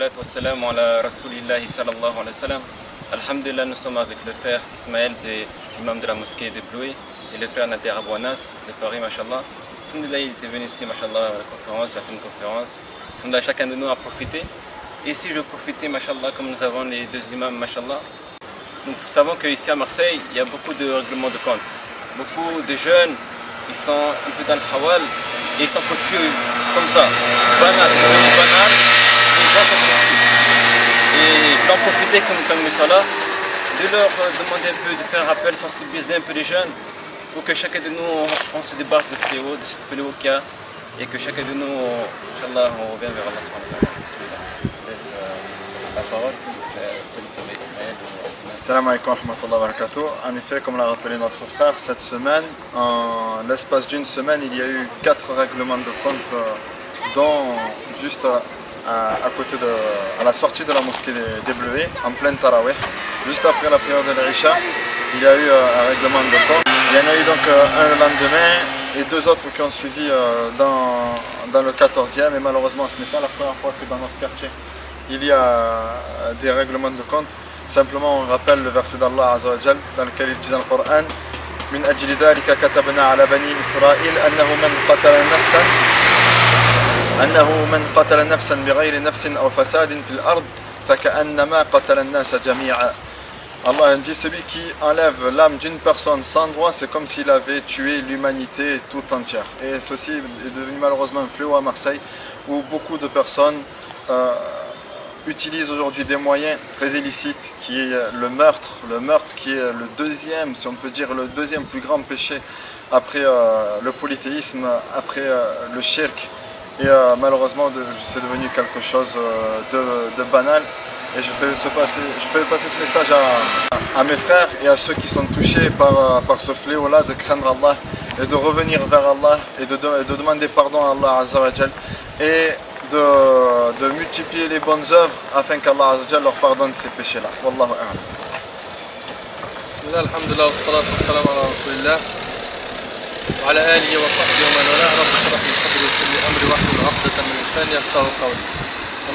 wassalatu wassalamu ala rasulillahi sallallahu alayhi wa sallam. Alhamdulillah, nous sommes avec le frère Ismaël, imam de la mosquée de Blois, et le frère Nader Abouanas de Paris, mashallah. Alhamdulillah, il était venu ici, mashallah, à la conférence, la fin de conférence. Alhamdulillah, chacun de nous a profité. Et ici, je vais profiter, mashallah, comme nous avons les deux imams, mashallah. Nous savons qu'ici à Marseille, il y a beaucoup de règlements de compte. Beaucoup de jeunes, ils sont un peu dans le hawal et ils s'entretuent comme ça. Banal, c'est devenu banal, ils vont s'entretuer. Et je peux en profiter comme nous sommes là, de leur demander un peu, de faire un rappel, sensibiliser un peu les jeunes, pour que chacun de nous, on se débarrasse de fléau, de ce fléau qu'il y a, et que chacun de nous, Inch'Allah, on revient vers Allah subhanahu wa ta'ala. Je laisse la parole, celui qui est Ismaël. Salam alaikum wa rahmatullahi wa barakatuh. En effet, comme l'a rappelé notre frère, cette semaine, en l'espace d'une semaine, il y a eu 4 règlements de compte, dont juste à côté à la sortie de la mosquée des Bleuets, en pleine Tarawih, juste après la prière de l'Isha, il y a eu un règlement de compte. Il y en a eu donc un le lendemain et 2 autres qui ont suivi dans le 14e, et malheureusement ce n'est pas la première fois que dans notre quartier il y a des règlements de compte. Simplement on rappelle le verset d'Allah Azza wa Jal dans lequel il dit dans le Coran: Min ajli dhalika katabna ala bani Israël annahu man qatala nafsan bighayri nafsin aw fasadin fil ard faka'annama qatala an-nasa jami'a. Allah dit: celui qui enlève l'âme d'une personne sans droit, c'est comme s'il avait tué l'humanité tout entière. Et ceci est devenu malheureusement un fléau à Marseille, où beaucoup de personnes utilisent aujourd'hui des moyens très illicites, qui est le meurtre qui est le deuxième, si on peut dire, le deuxième plus grand péché après le polythéisme, après le shirk. Et malheureusement, c'est devenu quelque chose de banal. Et je fais passer ce message à mes frères et à ceux qui sont touchés par ce fléau-là, de craindre Allah et de revenir vers Allah et de demander pardon à Allah Azza wa Jal, et de multiplier les bonnes œuvres afin qu'Allah Azza wa Jal leur pardonne ces péchés-là. Wallahu a'lam. Bismillah, alhamdulillah, wassalatu wassalamu ala rasulillah wa ala alihi wa sahbihi wa man wala. Rabbi shrah li sadri wa yassir li amri wahlul 'uqdatan min lisani yafqahu qawli.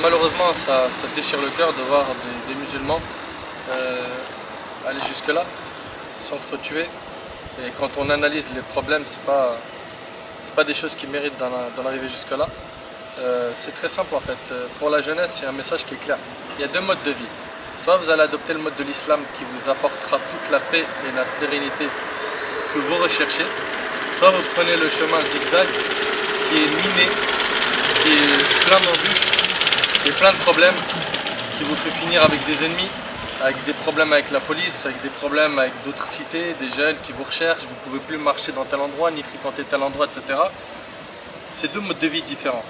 Malheureusement, ça déchire le cœur de voir des musulmans aller jusque-là, s'entretuer. Et quand on analyse les problèmes, c'est pas des choses qui méritent d'en arriver jusque-là. C'est très simple en fait. Pour la jeunesse, il y a un message qui est clair. Il y a 2 modes de vie. Soit vous allez adopter le mode de l'islam qui vous apportera toute la paix et la sérénité que vous recherchez. Soit vous prenez le chemin zigzag qui est miné, qui est plein d'embûches, et plein de problèmes, qui vous fait finir avec des ennemis, avec des problèmes avec la police, avec des problèmes avec d'autres cités, des jeunes qui vous recherchent, vous ne pouvez plus marcher dans tel endroit, ni fréquenter tel endroit, etc. C'est 2 modes de vie différents.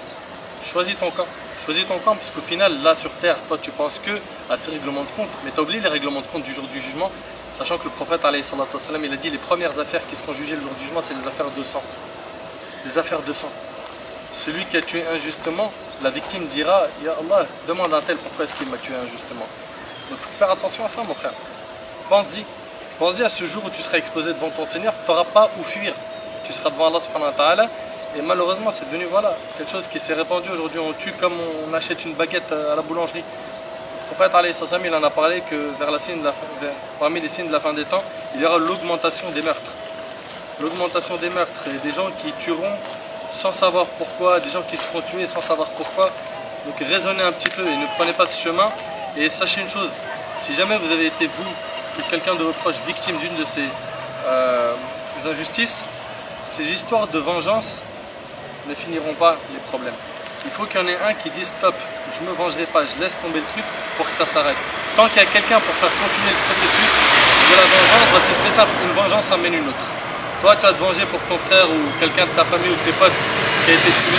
Choisis ton camp. Choisis ton camp, parce qu'au final, là sur terre, toi tu penses que à ces règlements de compte, mais tu as oublié les règlements de compte du jour du jugement, sachant que le prophète alayhi salatu wassalam, il a dit les premières affaires qui seront jugées le jour du jugement, c'est les affaires de sang. Les affaires de sang. Celui qui a tué injustement, la victime dira: Ya Allah, demande à un tel pourquoi est-ce qu'il m'a tué injustement. Donc il faut faire attention à ça, mon frère. Pense-y à ce jour où tu seras exposé devant ton Seigneur, tu n'auras pas où fuir. Tu seras devant Allah subhanahu wa ta'ala. Et malheureusement, c'est devenu quelque chose qui s'est répandu aujourd'hui. On tue comme on achète une baguette à la boulangerie. Le prophète alayhi salam, il en a parlé que parmi les signes de la fin des temps, il y aura l'augmentation des meurtres. L'augmentation des meurtres et des gens qui tueront sans savoir pourquoi, des gens qui se font tuer sans savoir pourquoi. Donc raisonnez un petit peu et ne prenez pas ce chemin. Et sachez une chose, si jamais vous avez été, vous ou quelqu'un de vos proches, victime d'une de ces injustices, ces histoires de vengeance ne finiront pas les problèmes. Il faut qu'il y en ait un qui dise stop, je ne me vengerai pas, je laisse tomber le truc pour que ça s'arrête. Tant qu'il y a quelqu'un pour faire continuer le processus de la vengeance, c'est très simple, une vengeance amène une autre. Toi, tu vas te venger pour ton frère ou quelqu'un de ta famille ou de tes potes qui a été tué.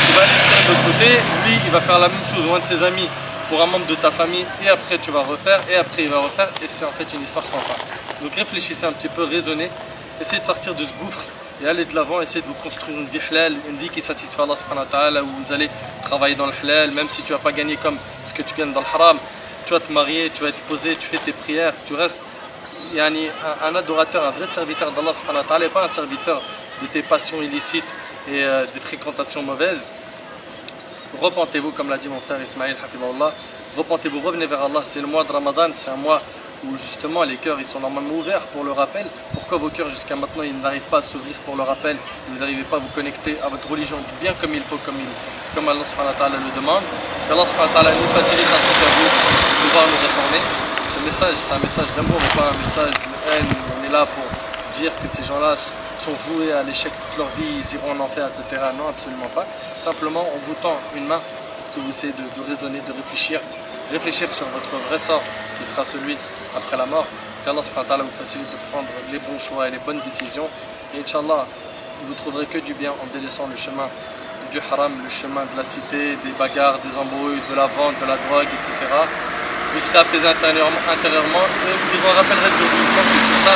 Tu vas aller tirer de l'autre côté. Lui, il va faire la même chose, ou un de ses amis, pour un membre de ta famille. Et après, tu vas refaire. Et après, il va refaire. Et c'est en fait une histoire sans fin. Donc réfléchissez un petit peu, raisonnez. Essayez de sortir de ce gouffre et allez de l'avant. Essayez de vous construire une vie halal, une vie qui satisfait Allah subhanahu wa ta'ala, où vous allez travailler dans le halal, même si tu ne vas pas gagner comme ce que tu gagnes dans le haram. Tu vas te marier, tu vas être posé, tu fais tes prières, tu restes un adorateur, un vrai serviteur d'Allah subhanahu wa ta'ala, et pas un serviteur de tes passions illicites et des fréquentations mauvaises. repentez-vous, comme l'a dit mon frère Ismaël, hafidahullah. Repentez-vous, revenez vers Allah. C'est le mois de Ramadan, c'est un mois où justement les cœurs ils sont normalement ouverts pour le rappel. Pourquoi vos cœurs jusqu'à maintenant ils n'arrivent pas à s'ouvrir pour le rappel? Vous n'arrivez pas à vous connecter à votre religion bien comme il faut, comme Allah subhanahu wa ta'ala le demande. Qu'Allah subhanahu wa ta'ala nous facilite ainsi qu'à vous de pouvoir nous réformer. Ce message, c'est un message d'amour et pas un message de haine. On est là pour dire que ces gens-là sont voués à l'échec toute leur vie, ils iront en enfer, etc. Non, absolument pas. Simplement, on vous tend une main pour que vous essayez de raisonner, de réfléchir sur votre vrai sort qui sera celui après la mort. Qu'Allah subhanahu wa ta'ala vous facilite de prendre les bons choix et les bonnes décisions. Et Inch'Allah, vous ne trouverez que du bien en délaissant le chemin du haram, le chemin de la cité, des bagarres, des embrouilles, de la vente, de la drogue, etc. Vous serez apaisé intérieurement et vous en rappellerez du jour du jour que c'est ça.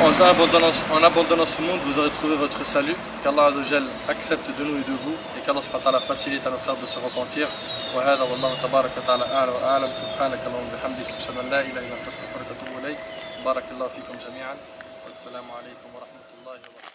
En abandonnant ce monde, vous aurez trouvé votre salut. Qu'Allah Azzawajal accepte de nous et de vous et qu'Allah subhanahu wa ta'ala facilite à nos frères de se repentir. وهذا والله تبارك وتعالى أعلى وأعلم سبحانك اللهم وبحمدك أشهد أن لا إله إلا أنت أستغفرك وأتوب إليك بارك الله فيكم جميعا والسلام عليكم ورحمة الله وبركاته.